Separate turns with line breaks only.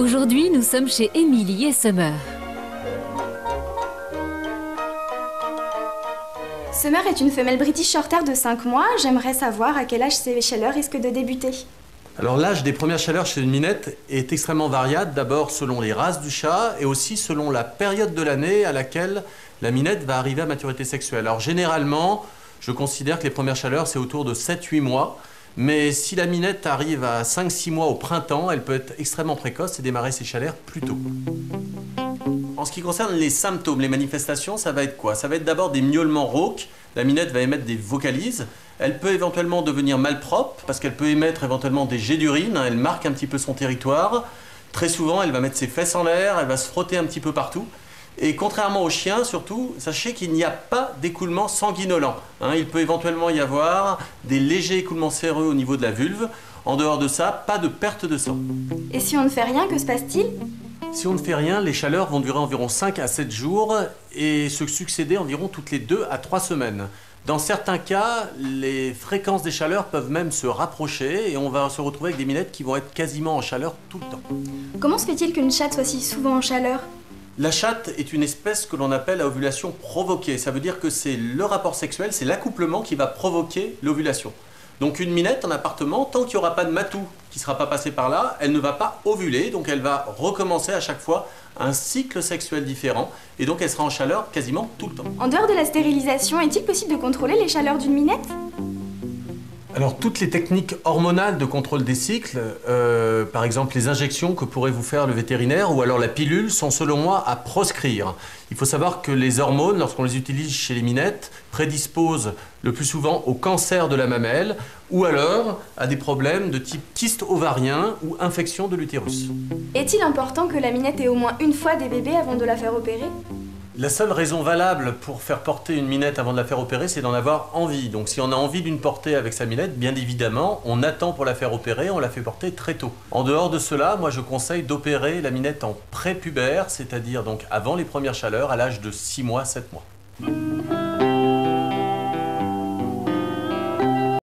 Aujourd'hui, nous sommes chez Émilie et Summer.
Summer est une femelle British Shorthair de 5 mois. J'aimerais savoir à quel âge ces chaleurs risquent de débuter.
Alors l'âge des premières chaleurs chez une minette est extrêmement variable, d'abord selon les races du chat et aussi selon la période de l'année à laquelle la minette va arriver à maturité sexuelle. Alors généralement, je considère que les premières chaleurs c'est autour de 7-8 mois, mais si la minette arrive à 5-6 mois au printemps, elle peut être extrêmement précoce et démarrer ses chaleurs plus tôt. En ce qui concerne les symptômes, les manifestations, ça va être quoi? Ça va être d'abord des miaulements rauques, la minette va émettre des vocalises, elle peut éventuellement devenir malpropre parce qu'elle peut émettre éventuellement des jets d'urine, elle marque un petit peu son territoire. Très souvent, elle va mettre ses fesses en l'air, elle va se frotter un petit peu partout. Et contrairement aux chiens, surtout, sachez qu'il n'y a pas d'écoulement sanguinolent. Il peut éventuellement y avoir des légers écoulements séreux au niveau de la vulve. En dehors de ça, pas de perte de sang.
Et si on ne fait rien, que se passe-t-il?
Si on ne fait rien, les chaleurs vont durer environ 5 à 7 jours et se succéder environ toutes les 2 à 3 semaines. Dans certains cas, les fréquences des chaleurs peuvent même se rapprocher et on va se retrouver avec des minettes qui vont être quasiment en chaleur tout le temps.
Comment se fait-il qu'une chatte soit si souvent en chaleur?
La chatte est une espèce que l'on appelle à ovulation provoquée. Ça veut dire que c'est le rapport sexuel, c'est l'accouplement qui va provoquer l'ovulation. Donc une minette en appartement, tant qu'il n'y aura pas de matou qui ne sera pas passé par là, elle ne va pas ovuler, donc elle va recommencer à chaque fois un cycle sexuel différent, et donc elle sera en chaleur quasiment tout le temps.
En dehors de la stérilisation, est-il possible de contrôler les chaleurs d'une minette?
Alors toutes les techniques hormonales de contrôle des cycles, par exemple les injections que pourrait vous faire le vétérinaire ou alors la pilule, sont selon moi à proscrire. Il faut savoir que les hormones, lorsqu'on les utilise chez les minettes, prédisposent le plus souvent au cancer de la mamelle ou alors à des problèmes de type kyste ovarien ou infection de l'utérus.
Est-il important que la minette ait au moins une fois des bébés avant de la faire opérer?
La seule raison valable pour faire porter une minette avant de la faire opérer, c'est d'en avoir envie. Donc si on a envie d'une portée avec sa minette, bien évidemment, on attend pour la faire opérer, on la fait porter très tôt. En dehors de cela, moi je conseille d'opérer la minette en prépubère, c'est-à-dire donc avant les premières chaleurs, à l'âge de 6 mois, 7 mois.